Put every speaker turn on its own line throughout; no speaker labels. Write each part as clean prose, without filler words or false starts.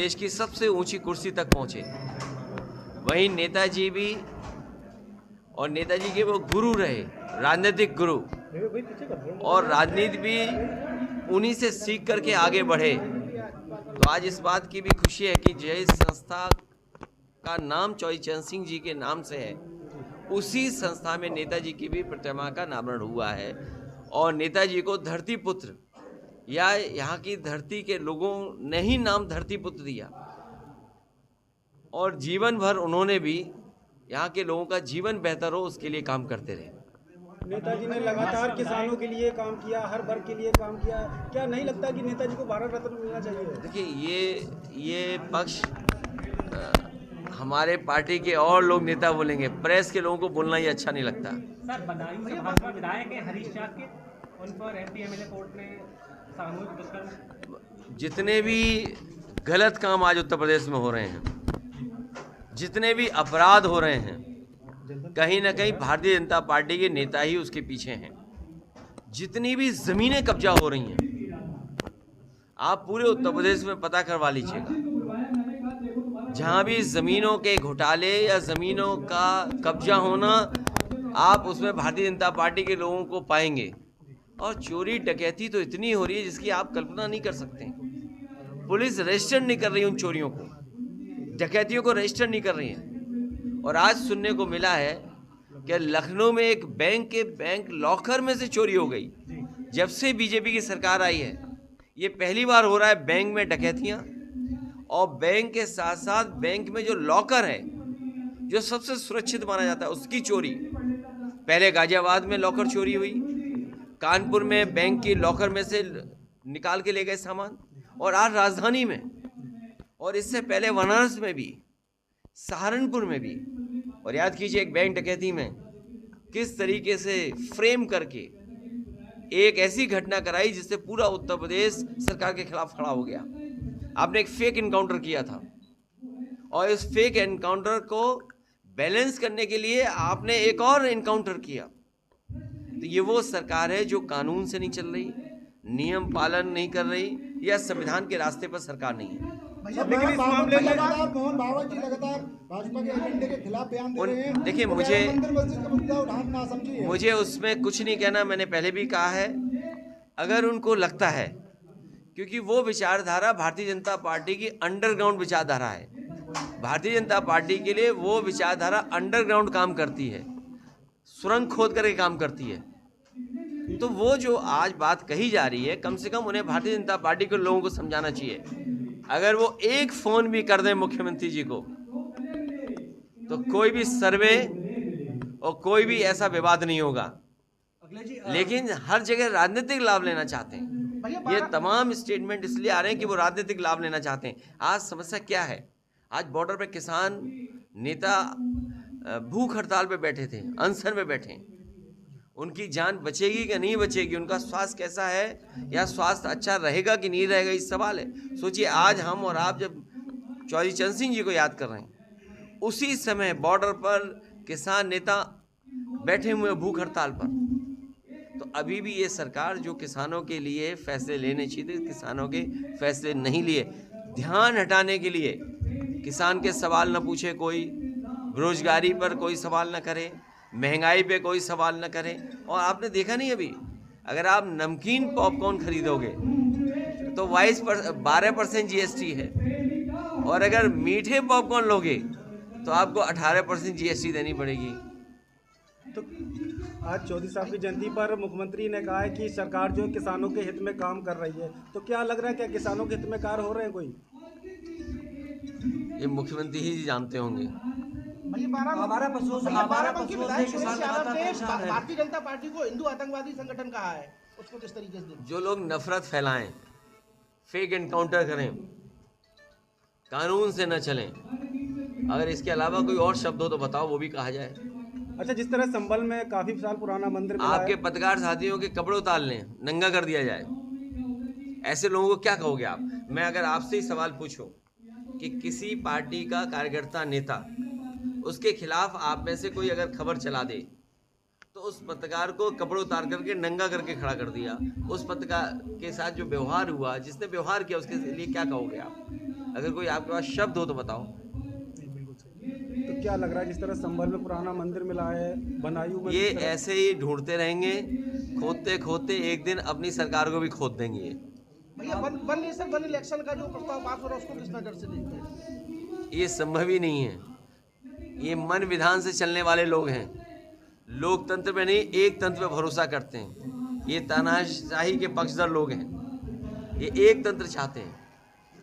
देश की सबसे ऊंची कुर्सी तक पहुंचे। वहीं नेताजी भी, और नेताजी के वो गुरु रहे, राजनीतिक गुरु, और राजनीति भी उन्हीं से सीख करके आगे बढ़े। तो आज इस बात की भी खुशी है कि जिस संस्था का नाम चौधरी चरण सिंह जी के नाम से है, उसी संस्था में नेताजी की भी प्रतिमा का नामकरण हुआ है। और नेताजी को धरती पुत्र, या यहाँ की धरती के लोगों ने ही नाम धरती पुत्र दिया, और जीवन भर उन्होंने भी यहाँ के लोगों का जीवन बेहतर हो उसके लिए काम करते रहे।
नेताजी ने लगातार किसानों के लिए काम किया, हर वर्ग के लिए काम किया। क्या नहीं लगता कि नेताजी को भारत रत्न मिलना चाहिए?
देखिए, ये पक्ष हमारे पार्टी के और लोग नेता बोलेंगे, प्रेस के लोगों को बोलना ही अच्छा नहीं लगता।
सर, बदायूं से भाजपा विधायक है हरीश शाह के, उन पर एमपी-एमएलए कोर्ट ने सामूहिक दुष्कर्म,
जितने भी गलत काम आज उत्तर प्रदेश में हो रहे हैं, जितने भी अपराध हो रहे हैं, कहीं ना कहीं भारतीय जनता पार्टी के नेता ही उसके पीछे हैं। जितनी भी जमीनें कब्जा हो रही हैं, आप पूरे उत्तर प्रदेश में पता करवा लीजिएगा, जहां भी जमीनों के घोटाले या जमीनों का कब्जा होना, आप उसमें भारतीय जनता पार्टी के लोगों को पाएंगे। और चोरी डकैती तो इतनी हो रही है जिसकी आप कल्पना नहीं कर सकते। पुलिस रजिस्टर नहीं कर रही उन चोरियों को, डकैतियों को रजिस्टर नहीं कर रही है। और आज सुनने को मिला है कि लखनऊ में एक बैंक लॉकर में से चोरी हो गई। जब से बीजेपी की सरकार आई है, ये पहली बार हो रहा है बैंक में डकैतियां, और बैंक के साथ साथ बैंक में जो लॉकर है, जो सबसे सुरक्षित माना जाता है, उसकी चोरी। पहले गाजियाबाद में लॉकर चोरी हुई, कानपुर में बैंक की लॉकर में से निकाल के ले गए सामान, और आज राजधानी में, और इससे पहले बनारस में भी, सहारनपुर में भी। और याद कीजिए, एक बैंक डकैती में किस तरीके से फ्रेम करके एक ऐसी घटना कराई जिससे पूरा उत्तर प्रदेश सरकार के खिलाफ खड़ा हो गया। आपने एक फेक एनकाउंटर किया था, और इस फेक एनकाउंटर को बैलेंस करने के लिए आपने एक और एनकाउंटर किया। तो ये वो सरकार है जो कानून से नहीं चल रही, नियम पालन नहीं कर रही, या संविधान के रास्ते पर सरकार नहीं है।
लेकिन इस मामले में
मोहन भागवत जी लगातार भाजपा के एजेंडे के खिलाफ बयान दे रहे हैं।
देखिए, मुझे उसमें कुछ नहीं कहना। मैंने पहले भी कहा है, अगर उनको लगता है, क्योंकि वो विचारधारा भारतीय जनता पार्टी की अंडरग्राउंड विचारधारा है। भारतीय जनता पार्टी के लिए वो विचारधारा अंडरग्राउंड काम करती है, सुरंग खोद करके काम करती है। तो वो जो आज बात कही जा रही है, कम से कम उन्हें भारतीय जनता पार्टी के लोगों को समझाना चाहिए। अगर वो एक फोन भी कर दें मुख्यमंत्री जी को, तो कोई भी सर्वे और कोई भी ऐसा विवाद नहीं होगा। लेकिन हर जगह राजनीतिक लाभ लेना चाहते हैं। ये तमाम स्टेटमेंट इसलिए आ रहे हैं कि वो राजनीतिक लाभ लेना चाहते हैं। आज समस्या क्या है? आज बॉर्डर पे किसान नेता भूख हड़ताल पे बैठे थे, अनशन में बैठे। उनकी जान बचेगी कि नहीं बचेगी, उनका स्वास्थ्य कैसा है, या स्वास्थ्य अच्छा रहेगा कि नहीं रहेगा, इस सवाल है। सोचिए, आज हम और आप जब चौधरी चरण सिंह जी को याद कर रहे हैं, उसी समय बॉर्डर पर किसान नेता बैठे हुए भूख हड़ताल पर। तो अभी भी ये सरकार जो किसानों के लिए फैसले लेने चाहिए, किसानों के फैसले नहीं लिए। ध्यान हटाने के लिए किसान के सवाल न पूछे कोई, बेरोजगारी पर कोई सवाल न करे, महंगाई पे कोई सवाल न करें। और आपने देखा नहीं, अभी अगर आप नमकीन पॉपकॉर्न खरीदोगे तो 12% GST है, और अगर मीठे पॉपकॉर्न लोगे तो आपको 18% GST देनी पड़ेगी।
तो आज चौधरी साहब की जयंती पर मुख्यमंत्री ने कहा है कि सरकार जो किसानों के हित में काम कर रही है। तो क्या लग रहा है, क्या किसानों के हित में कार्य हो रहे हैं कोई?
ये मुख्यमंत्री ही जानते होंगे।
भारतीय जनता पार्टी को हिंदू आतंकवादी संगठन कहा है, उसको किस तरीके से?
जो लोग नफरत फैलाएं, फेक एनकाउंटर करें, कानून से न चलें, अगर इसके अलावा कोई और शब्द हो तो बताओ, वो भी कहा जाए।
अच्छा, जिस तरह संभल में काफी साल पुराना मंदिर
आपके पत्रकार साथियों के कपड़े उतार लें, नंगा कर दिया जाए, ऐसे लोगों को क्या कहोगे आप? मैं अगर आपसे ही सवाल पूछूं कि किसी पार्टी का कार्यकर्ता नेता, उसके खिलाफ आप में से कोई अगर खबर चला दे, तो उस पत्रकार को कपड़े उतार करके नंगा करके खड़ा कर दिया, उस पत्रकार के साथ जो व्यवहार हुआ, जिसने व्यवहार किया, उसके लिए क्या कहोगे आप? अगर कोई आपके पास शब्द हो तो बताओ।
तो क्या लग रहा है जिस तरह संभल में पुराना मंदिर मिला है, बदायूं में
ये
जिस तरह-
ऐसे ही ढूंढते रहेंगे, खोदते खोदते एक दिन अपनी सरकार को भी खोद देंगे ये।
भैया वन नेशन वन इलेक्शन का जो प्रस्ताव पास हो रहा है उसको किस नजर से देखते हैं?
ये संभव ही नहीं है। ये मन विधान से चलने वाले लोग हैं, लोकतंत्र पे नहीं एक तंत्र पे भरोसा करते हैं। ये तानाशाही के पक्षधर लोग हैं, ये एक तंत्र चाहते हैं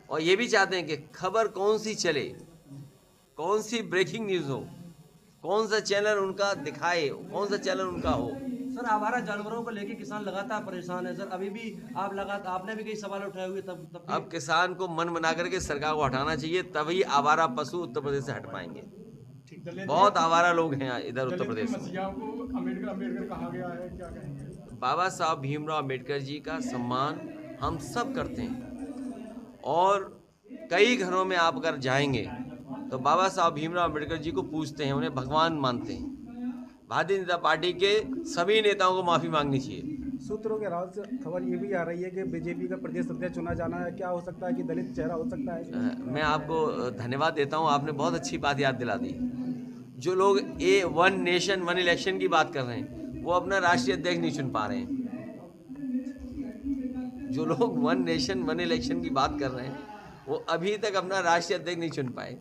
और ये भी चाहते हैं कि खबर कौन सी चले, कौन सी ब्रेकिंग न्यूज़ हो, कौन सा चैनल उनका दिखाए, कौन सा चैनल उनका हो।
सर आवारा जानवरों को लेके किसान लगातार परेशान है सर। अभी भी आपने भी कई सवाल उठाए हुए तब
अब किसान को मन बना करके सरकार को हटाना चाहिए, तभी आवारा पशु उत्तर प्रदेश से हट पाएंगे। बहुत आवारा लोग हैं इधर उत्तर प्रदेश में।
अम्बेडकर कहा गया है, क्या कहेंगे?
बाबा साहब भीमराव अम्बेडकर जी का सम्मान हम सब करते हैं और कई घरों में आप अगर जाएंगे तो बाबा साहब भीमराव अम्बेडकर जी को पूजते हैं, उन्हें भगवान मानते हैं। भारतीय जनता पार्टी के सभी नेताओं को माफ़ी मांगनी चाहिए।
सूत्रों के राज से खबर ये भी आ रही है कि बीजेपी का प्रदेश अध्यक्ष चुना जाना है। क्या हो सकता है कि दलित चेहरा हो सकता है?
मैं आपको धन्यवाद देता हूं, आपने बहुत अच्छी बात याद दिला दी। जो लोग वन नेशन वन इलेक्शन की बात कर रहे हैं वो अपना राष्ट्रीय अध्यक्ष नहीं चुन पा रहे हैं। जो लोग वन नेशन वन इलेक्शन की बात कर रहे हैं वो अभी तक अपना राष्ट्रीय अध्यक्ष नहीं चुन पाए।